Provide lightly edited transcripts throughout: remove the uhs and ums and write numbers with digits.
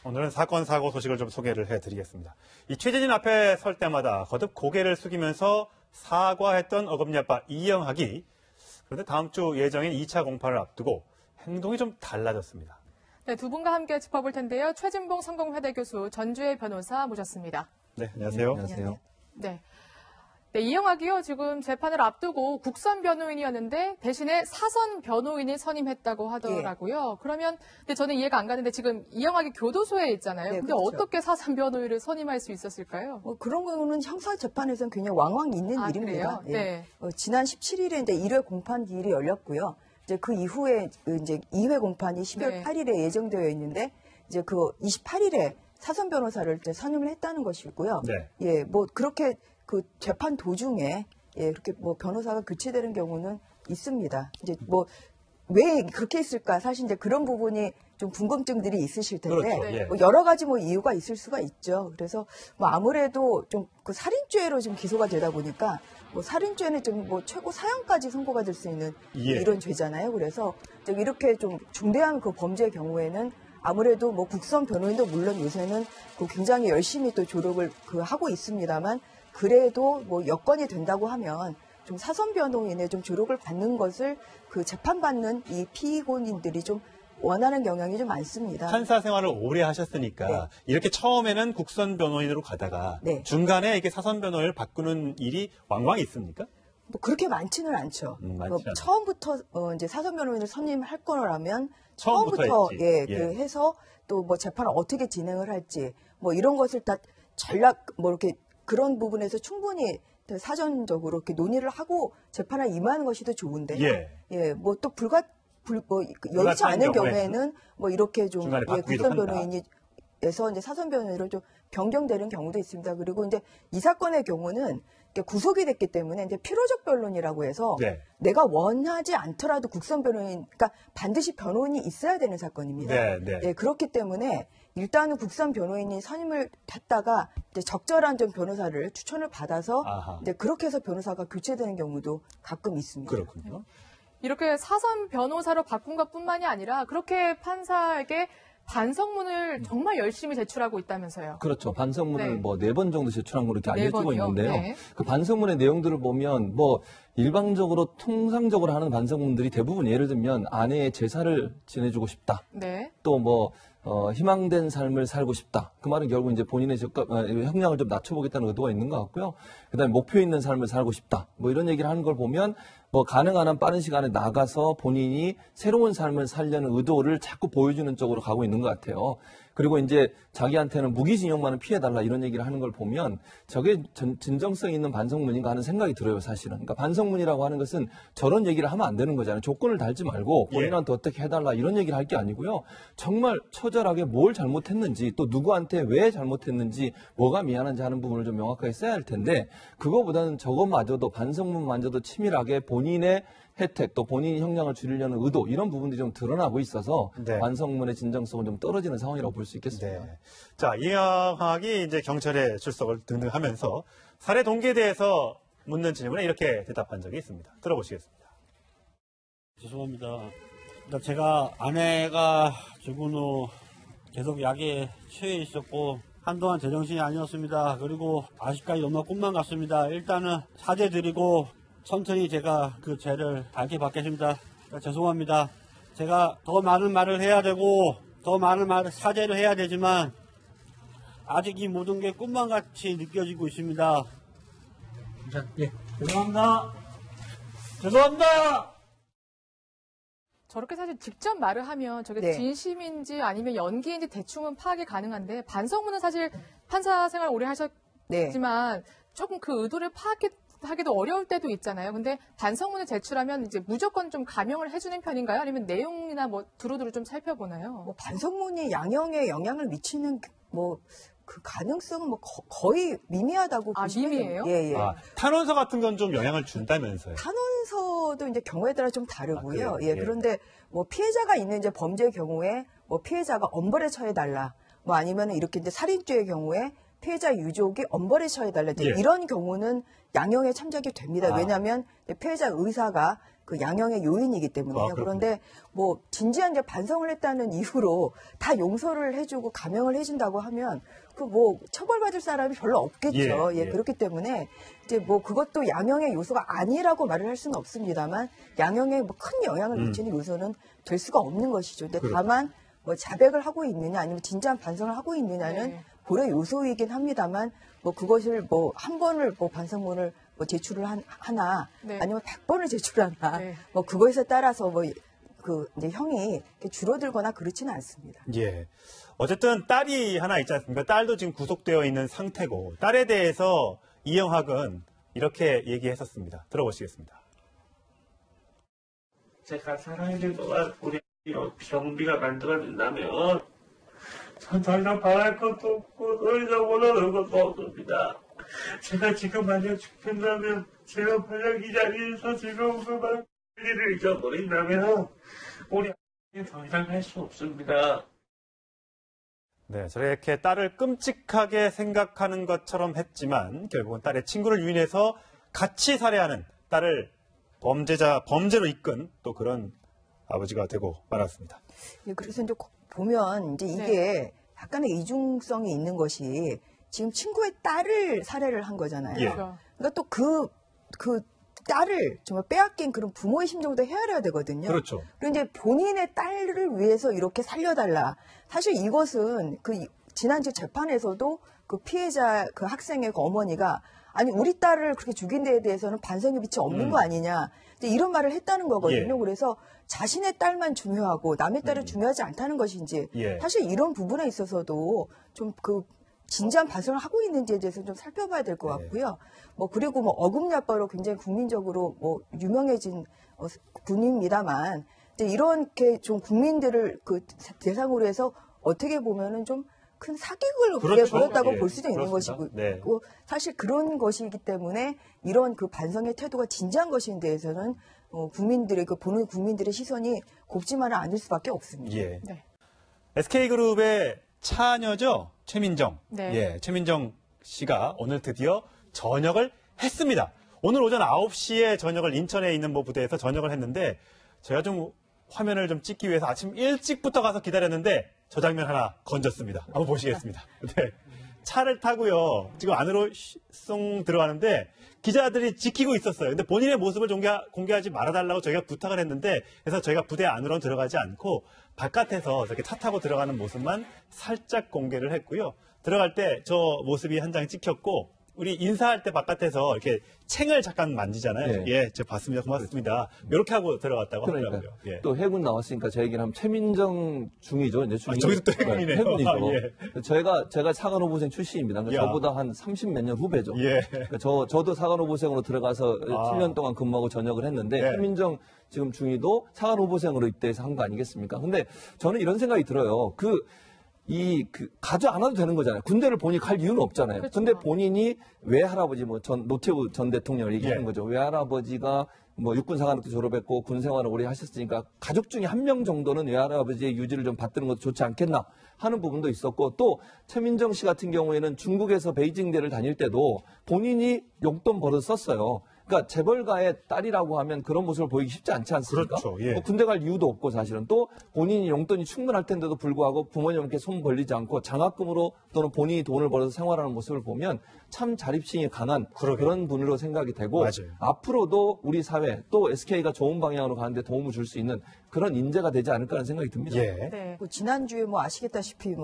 오늘은 사건, 사고 소식을 좀 소개를 해드리겠습니다. 이 취재진 앞에 설 때마다 거듭 고개를 숙이면서 사과했던 어금니 아빠 이영학이 그런데 다음 주 예정인 2차 공판을 앞두고 행동이 좀 달라졌습니다. 네, 두 분과 함께 짚어볼 텐데요. 최진봉 성공회대 교수, 전주의 변호사 모셨습니다. 네, 안녕하세요. 안녕하세요. 네. 네, 이영학이요. 지금 재판을 앞두고 국선 변호인이었는데 대신에 사선 변호인을 선임했다고 하더라고요. 그러면 근데 저는 이해가 안 가는데 지금 이영학이 교도소에 있잖아요. 네, 근데 그렇죠. 어떻게 사선 변호인을 선임할 수 있었을까요? 그런 경우는 형사재판에서는 굉장히 왕왕 있는 일입니다. 그래요? 네. 지난 17일에 이제 1회 공판 기일이 열렸고요. 이제 그 이후에 이제 2회 공판이 12월 네. 8일에 예정되어 있는데 이제 그 28일에 사선 변호사를 이제 선임을 했다는 것이고요. 네. 예, 뭐 그렇게 그 재판 도중에 이렇게 뭐 변호사가 교체되는 경우는 있습니다. 이제 뭐 왜 그렇게 했을까? 사실 이제 그런 부분이 좀 궁금증들이 있으실 텐데 그렇죠. 예. 뭐 여러 가지 뭐 이유가 있을 수가 있죠. 그래서 뭐 아무래도 좀 그 살인죄로 지금 기소가 되다 보니까 뭐 살인죄는 좀 뭐 최고 사형까지 선고가 될 수 있는 예. 이런 죄잖아요. 그래서 이렇게 좀 중대한 그 범죄의 경우에는 아무래도 뭐 국선 변호인도 물론 요새는 그 굉장히 열심히 또 조력을 하고 있습니다만 그래도 뭐 여건이 된다고 하면 좀 사선 변호인의 좀 조력을 받는 것을 그 재판받는 이 피고인들이 좀 원하는 경향이 좀 많습니다. 판사 생활을 오래 하셨으니까 네. 이렇게 처음에는 국선 변호인으로 가다가 네. 중간에 이게 사선 변호인을 바꾸는 일이 왕왕 있습니까? 뭐 그렇게 많지는 않죠. 많지는 않죠. 처음부터 이제 사선 변호인을 선임할 거라면 처음부터 했지. 예, 예. 그 해서 또 뭐 재판을 어떻게 진행을 할지 뭐 이런 것을 다 전략 뭐 이렇게 그런 부분에서 충분히 사전적으로 이렇게 논의를 하고 재판에 임하는 것이 더 좋은데 예. 뭐 또 뭐 여의치 불가피한 않은 경우에 경우에는 뭐 이렇게 좀 중간에 바꾸기도 국선 한다. 변호인에서 이제 사선 변호인으로 좀 변경되는 경우도 있습니다. 그리고 이제 이 사건의 경우는 이렇게 구속이 됐기 때문에 이제 필요적 변론이라고 해서 네. 내가 원하지 않더라도 국선 변호인, 그러니까 반드시 변호인이 있어야 되는 사건입니다. 네. 예, 그렇기 때문에 일단은 국선 변호인이 선임을 받다가 이제 적절한 좀 변호사를 추천을 받아서 아하. 이제 그렇게 해서 변호사가 교체되는 경우도 가끔 있습니다. 그렇군요. 이렇게 사선 변호사로 바꾼 것뿐만이 아니라 그렇게 판사에게 반성문을 정말 열심히 제출하고 있다면서요. 그렇죠. 반성문을 네. 뭐 4번 정도 제출한 걸로 이렇게 네 알려지고 번이요? 있는데요. 네. 그 반성문의 내용들을 보면 뭐 일방적으로 통상적으로 하는 반성문들이 대부분 예를 들면 아내의 제사를 지내주고 싶다. 네. 또 뭐 희망된 삶을 살고 싶다. 그 말은 결국 이제 본인의 형량을 좀 낮춰보겠다는 의도가 있는 것 같고요. 그다음에 목표 있는 삶을 살고 싶다. 뭐 이런 얘기를 하는 걸 보면 뭐 가능한 한 빠른 시간에 나가서 본인이 새로운 삶을 살려는 의도를 자꾸 보여주는 쪽으로 가고 있는 것 같아요. 그리고 이제 자기한테는 무기징역만은 피해달라 이런 얘기를 하는 걸 보면 저게 진정성 있는 반성문인가 하는 생각이 들어요, 사실은. 그러니까 반성문이라고 하는 것은 저런 얘기를 하면 안 되는 거잖아요. 조건을 달지 말고 본인한테 어떻게 해달라 이런 얘기를 할 게 아니고요. 정말 처절하게 뭘 잘못했는지 또 누구한테 왜 잘못했는지 뭐가 미안한지 하는 부분을 좀 명확하게 써야 할 텐데 그거보다는 저것마저도 반성문마저도 치밀하게 본인의 혜택 또 본인이 형량을 줄이려는 의도 이런 부분들이 좀 드러나고 있어서 네. 반성문의 진정성은 좀 떨어지는 상황이라고 볼 수 있겠습니다. 네. 자, 이영학이 이제 경찰에 출석을 등등 하면서 살해 동기에 대해서 묻는 질문에 이렇게 대답한 적이 있습니다. 들어보시겠습니다. 죄송합니다. 제가 아내가 죽은 후 계속 약에 취해 있었고 한동안 제정신이 아니었습니다. 그리고 아직까지 너무 꿈만 같습니다. 일단은 사죄드리고 천천히 제가 그 죄를 밝혀받겠습니다. 죄송합니다. 제가 더 많은 말을 해야 되고 더 많은 사죄를 해야 되지만 아직 이 모든 게 꿈만 같이 느껴지고 있습니다. 죄송합니다. 죄송합니다. 저렇게 사실 직접 말을 하면 저게 네. 진심인지 아니면 연기인지 대충은 파악이 가능한데 반성문은 사실 판사 생활 오래 하셨지만 조금 그 의도를 파악하기도 어려울 때도 있잖아요. 근데 반성문을 제출하면 이제 무조건 좀 감형을 해주는 편인가요? 아니면 내용이나 뭐 두루두루 좀 살펴보나요? 뭐 반성문이 양형에 영향을 미치는 뭐 그 가능성은 뭐 거의 미미하다고 보시면 미미해요? 예. 탄원서 같은 건 좀 영향을 준다면서요. 탄원서도 이제 경우에 따라 좀 다르고요. 그래요? 예. 그런데 뭐 피해자가 있는 이제 범죄의 경우에 뭐 피해자가 엄벌에 처해달라. 뭐 아니면 이렇게 이제 살인죄의 경우에 피해자 유족이 엄벌에 처해달라. 이제 예. 이런 경우는 양형에 참작이 됩니다. 왜냐하면 피해자 의사가 그 양형의 요인이기 때문에요. 그렇군요. 그런데 뭐 진지한 이제 반성을 했다는 이유로 다 용서를 해주고 감형을 해준다고 하면 그 뭐 처벌받을 사람이 별로 없겠죠. 예, 그렇기 때문에 이제 뭐 그것도 양형의 요소가 아니라고 말을 할 수는 없습니다만 양형에 뭐 큰 영향을 미치는 요소는 될 수가 없는 것이죠. 근데 다만 뭐 자백을 하고 있느냐 아니면 진지한 반성을 하고 있느냐는 네. 고려 요소이긴 합니다만 뭐 그것을 뭐 한 번을 뭐 반성문을 뭐 제출을 하나 네. 아니면 100번을 제출하나 네. 뭐 그것에 따라서 뭐 그 이제 형이 이렇게 줄어들거나 그렇지는 않습니다. 예. 어쨌든 딸이 하나 있지 않습니까? 딸도 지금 구속되어 있는 상태고 딸에 대해서 이영학은 이렇게 얘기했었습니다. 들어보시겠습니다. 제가 살아있는 동안 우리 병비가 만들어진다면 전 더 이상 바랄 것도 없고 더 이상 원하는 것도 없습니다. 제가 지금 만약 죽는다면 제가 만약 이 자리에서 즐거운 그만 일을 잊어버린다면 우리 더 이상 할 수 없습니다. 네, 저렇게 딸을 끔찍하게 생각하는 것처럼 했지만 결국은 딸의 친구를 유인해서 같이 살해하는 딸을 범죄로 이끈 또 그런 아버지가 되고 말았습니다. 예, 그래서 이제 보면 이제 이게 약간의 이중성이 있는 것이 지금 친구의 딸을 살해를 한 거잖아요. 예. 그렇죠. 그러니까 또 그 딸을 정말 빼앗긴 그런 부모의 심정도 헤아려야 되거든요. 그렇죠. 그리고 이제 본인의 딸을 위해서 이렇게 살려달라. 사실 이것은 그 지난주 재판에서도 그 피해자 그 학생의 그 어머니가 아니 우리 딸을 그렇게 죽인 데에 대해서는 반성의 빛이 없는 거 아니냐 이제 이런 말을 했다는 거거든요. 예. 그래서 자신의 딸만 중요하고 남의 딸은 중요하지 않다는 것인지 예. 사실 이런 부분에 있어서도 좀 그 진지한 반성을 하고 있는지에 대해서 좀 살펴봐야 될 것 같고요. 뭐 그리고 뭐 어금니아빠로 굉장히 국민적으로 뭐 유명해진 분입니다만 이제 이렇게 좀 국민들을 그 대상으로 해서 어떻게 보면은 좀 큰 사기극을 그렇죠. 벌였다고 예, 볼 수도 있는 그렇습니다. 것이고 네. 사실 그런 것이기 때문에 이런 그 반성의 태도가 진지한 것인 데에서는 국민들의 그 보는 국민들의 시선이 곱지만은 않을 수밖에 없습니다. 예. 네. SK그룹의 차녀죠? 최민정. 네. 예, 최민정 씨가 오늘 드디어 전역을 했습니다. 오늘 오전 9시에 전역을 인천에 있는 뭐 부대에서 전역을 했는데 제가 좀 화면을 좀 찍기 위해서 아침 일찍부터 가서 기다렸는데 저 장면 하나 건졌습니다. 한번 보시겠습니다. 네. 차를 타고요. 지금 안으로 쏙 들어가는데 기자들이 지키고 있었어요. 근데 본인의 모습을 공개하지 말아달라고 저희가 부탁을 했는데 그래서 저희가 부대 안으로는 들어가지 않고 바깥에서 저렇게 차 타고 들어가는 모습만 살짝 공개를 했고요. 들어갈 때 저 모습이 한 장 찍혔고 우리 인사할 때 바깥에서 이렇게 챙을 잠깐 만지잖아요. 예, 제가 봤습니다. 고맙습니다. 이렇게 하고 들어갔다고 그러니까 하더라고요. 예. 또 해군 나왔으니까 제 얘기를 하면 최민정 중이죠. 이제 중이. 저기도 또 해군이네요. 해군이죠. 아, 예. 제가 사관후보생 출신입니다. 그러니까 야. 저보다 한 30몇 년 후배죠. 예. 그러니까 저도 사관후보생으로 들어가서 7년 동안 근무하고 전역을 했는데 네. 최민정 지금 중위도 사관후보생으로 입대해서 한 거 아니겠습니까? 근데 저는 이런 생각이 들어요. 가져 않아도 되는 거잖아요. 군대를 본인이 갈 이유는 없잖아요. 그렇죠. 근데 본인이 외할아버지, 노태우 전 대통령을 얘기하는 예. 거죠. 외할아버지가 뭐 육군사관학교 졸업했고 군 생활을 오래 하셨으니까 가족 중에 한 명 정도는 외할아버지의 유지를 좀 받드는 것도 좋지 않겠나 하는 부분도 있었고 또 최민정 씨 같은 경우에는 중국에서 베이징대를 다닐 때도 본인이 용돈 벌어 썼어요. 그러니까 재벌가의 딸이라고 하면 그런 모습을 보이기 쉽지 않지 않습니까? 그렇죠. 예. 뭐 군대 갈 이유도 없고 사실은 또 본인이 용돈이 충분할 텐데도 불구하고 부모님께 손 벌리지 않고 장학금으로 또는 본인이 돈을 벌어서 생활하는 모습을 보면 참 자립심이 강한 그런 분으로 생각이 되고 맞아요. 앞으로도 우리 사회 또 SK가 좋은 방향으로 가는데 도움을 줄 수 있는 그런 인재가 되지 않을까 하는 생각이 듭니다. 예. 네. 지난주에 뭐 아시겠다시피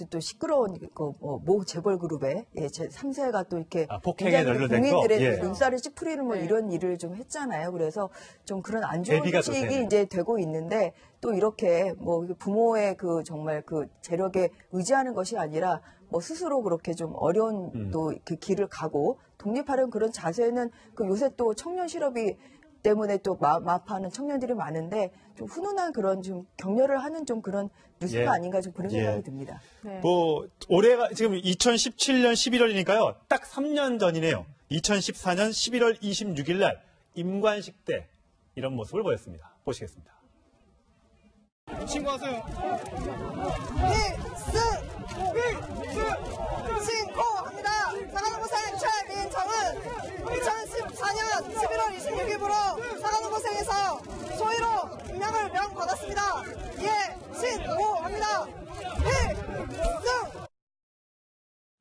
또 시끄러운 모 재벌 그룹의 제 3세가 또 이렇게 폭행에 굉장히 연루된 거? 국민들의 예. 눈살을 찌푸리는 뭐 네. 이런 일을 좀 했잖아요. 그래서 좀 그런 안 좋은 대비가 또 소식이 되네. 이제 되고 있는데 또 이렇게 뭐 부모의 그 정말 그 재력에 의지하는 것이 아니라 뭐 스스로 그렇게 좀 어려운 또 그 길을 가고 독립하려는 그런 자세는 그 요새 또 청년 실업이 때문에 또 마파하는 청년들이 많은데 좀 훈훈한 그런 좀 격려를 하는 좀 그런 뉴스가 예. 아닌가 좀 그런 생각이 예. 듭니다. 네. 뭐 올해가 지금 2017년 11월이니까요. 딱 3년 전이네요. 2014년 11월 26일 날 임관식 때 이런 모습을 보였습니다. 보시겠습니다. 신고하세요. 신고합니다. 사관후보생 최민정은 2014년 11월 26일부로 사관후보생에서 상을 명받았습니다. 예신호합니다. 필승!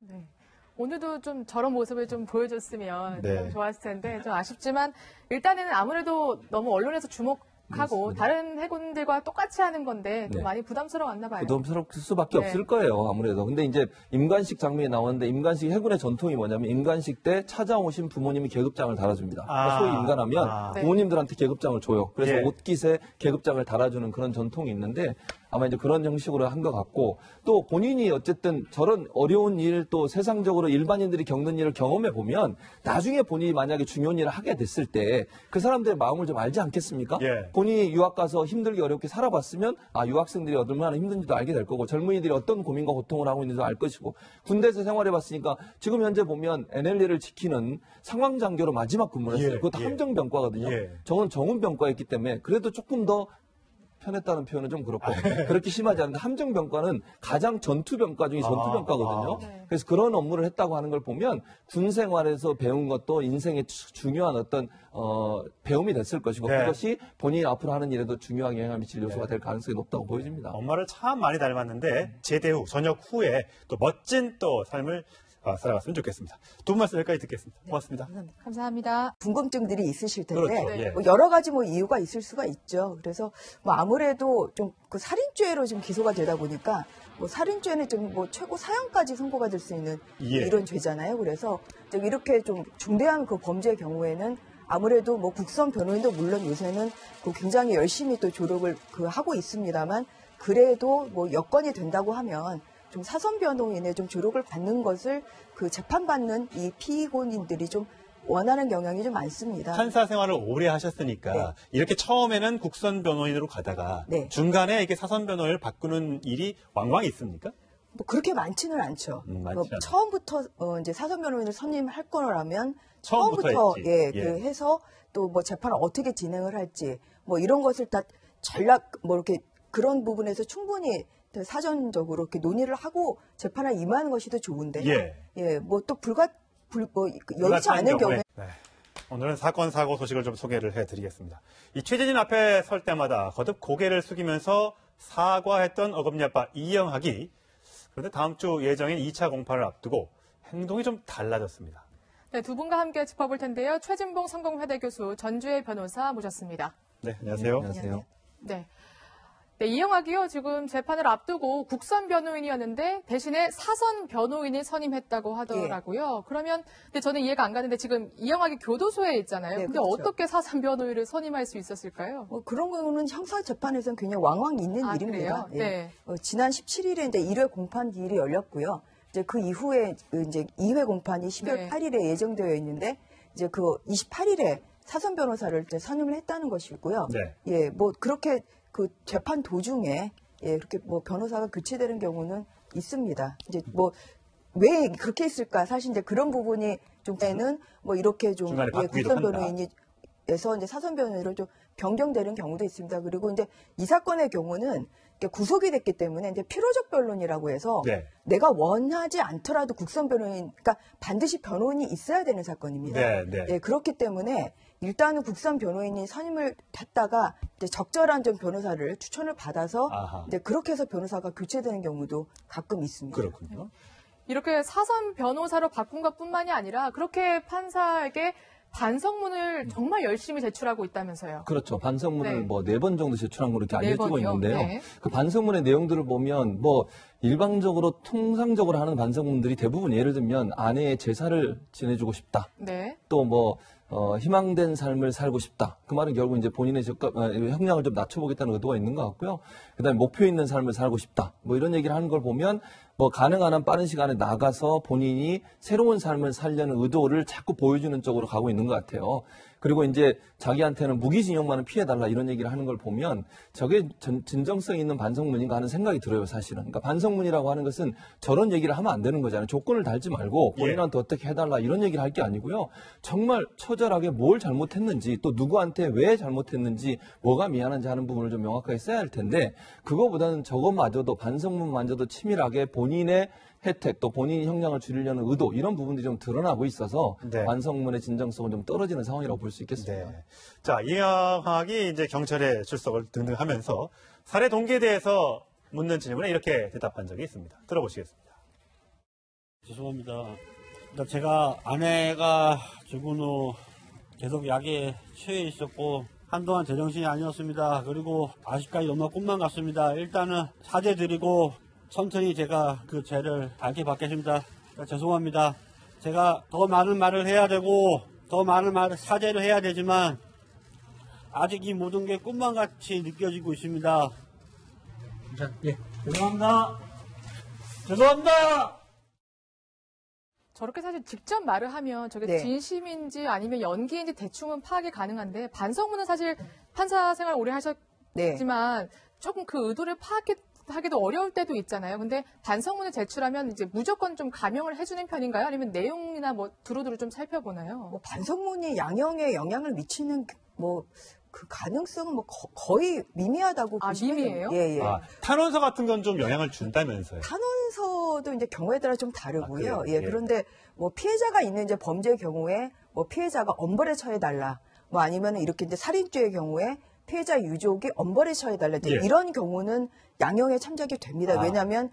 네. 오늘도 좀 저런 모습을 좀 보여줬으면 네. 좀 좋았을 텐데 좀 아쉽지만 일단은 아무래도 너무 언론에서 주목하고 다른 해군들과 똑같이 하는 건데 좀 네. 많이 부담스러웠나 봐요. 부담스러울 수밖에 네. 없을 거예요, 아무래도. 근데 이제 임관식 장면이 나오는데 임관식 해군의 전통이 뭐냐면 임관식 때 찾아오신 부모님이 계급장을 달아줍니다. 그러니까 소위 임관하면 네. 부모님들한테 계급장을 줘요. 그래서 예. 옷깃에 계급장을 달아주는 그런 전통이 있는데 아마 이제 그런 형식으로 한 것 같고 또 본인이 어쨌든 저런 어려운 일 또 세상적으로 일반인들이 겪는 일을 경험해 보면 나중에 본인이 만약에 중요한 일을 하게 됐을 때 그 사람들의 마음을 좀 알지 않겠습니까? 예. 본인이 유학 가서 힘들게 어렵게 살아봤으면 유학생들이 얼마나 힘든지도 알게 될 거고 젊은이들이 어떤 고민과 고통을 하고 있는지도 알 것이고 군대에서 생활해봤으니까 지금 현재 보면 NLL을 지키는 상황장교로 마지막 근무를 했어요. 예, 그것도 예. 함정병과거든요. 예. 저는 정훈병과였기 때문에 그래도 조금 더 편했다는 표현은 좀 그렇고 그렇게 심하지 않은데 함정병과는 가장 전투병과 중에 전투병과거든요. 네. 그래서 그런 업무를 했다고 하는 걸 보면 군 생활에서 배운 것도 인생의 중요한 어떤 배움이 됐을 것이고 네. 그것이 본인이 앞으로 하는 일에도 중요한 영향을 미칠 요소가 될 가능성이 높다고 보여집니다. 엄마를 참 많이 닮았는데 제대 후 전역 후에 또 멋진 또 삶을 살아갔으면 좋겠습니다. 두 분 말씀 여기까지 듣겠습니다. 고맙습니다. 감사합니다. 궁금증들이 있으실 텐데 그렇죠. 예. 뭐 여러 가지 뭐 이유가 있을 수가 있죠. 그래서 뭐 아무래도 좀 그 살인죄로 지금 기소가 되다 보니까 뭐 살인죄는 좀 뭐 최고 사형까지 선고가 될 수 있는 예. 이런 죄잖아요. 그래서 이렇게 좀 중대한 그 범죄의 경우에는 아무래도 뭐 국선 변호인도 물론 요새는 그 굉장히 열심히 또 조력을 하고 있습니다만 그래도 뭐 여건이 된다고 하면 좀 사선 변호인의 좀 조력을 받는 것을 그 재판받는 이 피고인들이 좀 원하는 경향이 좀 많습니다. 판사 생활을 오래 하셨으니까 네. 이렇게 처음에는 국선 변호인으로 가다가 네. 중간에 이렇게 사선 변호인을 바꾸는 일이 왕왕 있습니까? 뭐 그렇게 많지는 않죠. 많지 뭐 않아요. 처음부터 이제 사선 변호인을 선임할 거라면 처음부터 했지. 예, 예. 그 해서 또 뭐 재판을 어떻게 진행을 할지 뭐 이런 것을 다 전략 뭐 이렇게 그런 부분에서 충분히 사전적으로 이렇게 논의를 하고 재판에 임하는 것이 더 좋은데 예. 뭐 또 여의치 않은 경우에 네. 오늘은 사건 사고 소식을 좀 소개를 해드리겠습니다. 이 취재진 앞에 설 때마다 거듭 고개를 숙이면서 사과했던 어금니 아빠 이영학이 그런데 다음 주 예정인 2차 공판을 앞두고 행동이 좀 달라졌습니다. 네, 두 분과 함께 짚어볼 텐데요. 최진봉 성공회대 교수, 전주의 변호사 모셨습니다. 네, 안녕하세요. 안녕하세요. 네. 네, 이영학이요. 지금 재판을 앞두고 국선 변호인이었는데 대신에 사선 변호인을 선임했다고 하더라고요. 그러면 근데 저는 이해가 안 가는데 지금 이영학이 교도소에 있잖아요. 네, 근데 그렇죠. 어떻게 사선 변호인을 선임할 수 있었을까요? 뭐 그런 경우는 형사 재판에서는 굉장히 왕왕 있는 아, 일입니다. 그래요? 예. 네. 지난 17일에 이제 1회 공판 기일이 열렸고요. 이제 그 이후에 이제 2회 공판이 12월 네. 8일에 예정되어 있는데 이제 그 28일에 사선 변호사를 이제 선임을 했다는 것이고요. 네. 예, 뭐 그렇게 그 재판 도중에 그렇게 뭐 변호사가 교체되는 경우는 있습니다. 이제 뭐 왜 그렇게 했을까? 사실 이제 그런 부분이 좀 때는 뭐 이렇게 좀 중간에 바꾸기도 국선 한다. 변호인에서 이제 사선 변호인으로 좀 변경되는 경우도 있습니다. 그리고 이제 이 사건의 경우는 이렇게 구속이 됐기 때문에 이제 필요적 변론이라고 해서 네. 내가 원하지 않더라도 국선 변호인, 그러니까 반드시 변호인이 있어야 되는 사건입니다. 네. 그렇기 때문에 일단은 국선 변호인이 선임을 했다가 이제 적절한 좀 변호사를 추천을 받아서 아하. 이제 그렇게 해서 변호사가 교체되는 경우도 가끔 있습니다. 그렇군요. 이렇게 사선 변호사로 바꾼 것뿐만이 아니라 그렇게 판사에게 반성문을 정말 열심히 제출하고 있다면서요. 그렇죠. 반성문을 네. 뭐 4번 정도 제출한 걸로 이렇게 알려지고 번이요? 있는데요. 네. 그 반성문의 내용들을 보면 뭐 일방적으로 통상적으로 하는 반성문들이 대부분 예를 들면 아내의 제사를 지내주고 싶다. 네. 또 뭐 희망된 삶을 살고 싶다. 그 말은 결국 이제 본인의 형량을 좀 낮춰보겠다는 의도가 있는 것 같고요. 그다음에 목표 있는 삶을 살고 싶다. 뭐 이런 얘기를 하는 걸 보면 뭐 가능한 한 빠른 시간에 나가서 본인이 새로운 삶을 살려는 의도를 자꾸 보여주는 쪽으로 가고 있는 것 같아요. 그리고 이제 자기한테는 무기징역만은 피해달라 이런 얘기를 하는 걸 보면 저게 진정성 있는 반성문인가 하는 생각이 들어요, 사실은. 그러니까 반성문이라고 하는 것은 저런 얘기를 하면 안 되는 거잖아요. 조건을 달지 말고 본인한테 어떻게 해달라 이런 얘기를 할 게 아니고요. 정말 처절하게 뭘 잘못했는지 또 누구한테 왜 잘못했는지 뭐가 미안한지 하는 부분을 좀 명확하게 써야 할 텐데 그거보다는 저것마저도 반성문마저도 치밀하게 본인의 혜택 또 본인이 형량을 줄이려는 의도 이런 부분들이 좀 드러나고 있어서 네. 반성문의 진정성은 좀 떨어지는 상황이라고 볼 수 수 있겠습니다. 네. 자, 이영학이 이제 경찰에 출석을 등등 하면서 살해 동기에 대해서 묻는 질문에 이렇게 대답한 적이 있습니다. 들어보시겠습니다. 죄송합니다. 제가 아내가 죽은 후 계속 약에 취해 있었고 한동안 제정신이 아니었습니다. 그리고 아직까지 너무 꿈만 같습니다. 일단은 사죄드리고 천천히 제가 그 죄를 밝게 받겠습니다. 죄송합니다. 제가 더 많은 말을 해야 되고 더 많은 사죄를 해야 되지만 아직 이 모든 게 꿈만 같이 느껴지고 있습니다. 예, 죄송합니다. 죄송합니다. 저렇게 사실 직접 말을 하면 저게 네. 진심인지 아니면 연기인지 대충은 파악이 가능한데 반성문은 사실 판사 생활 오래 네. 하셨지만 조금 그 의도를 파악하기도 어려울 때도 있잖아요. 근데 반성문을 제출하면 이제 무조건 좀 감형을 해주는 편인가요? 아니면 내용이나 뭐 두루두루 좀 살펴보나요? 뭐 반성문이 양형에 영향을 미치는 뭐 그 가능성은 뭐 거의 미미하다고 아, 보시면 미미해요? 예, 예. 아, 탄원서 같은 건 좀 영향을 준다면서요. 탄원서도 이제 경우에 따라 좀 다르고요. 아, 그래요? 예, 예. 그런데 뭐 피해자가 있는 이제 범죄의 경우에 뭐 피해자가 엄벌에 처해달라. 뭐 아니면 이렇게 이제 살인죄의 경우에 피해자 유족이 엄벌에 처해달라. 이제 예. 이런 경우는 양형에 참작이 됩니다. 아. 왜냐하면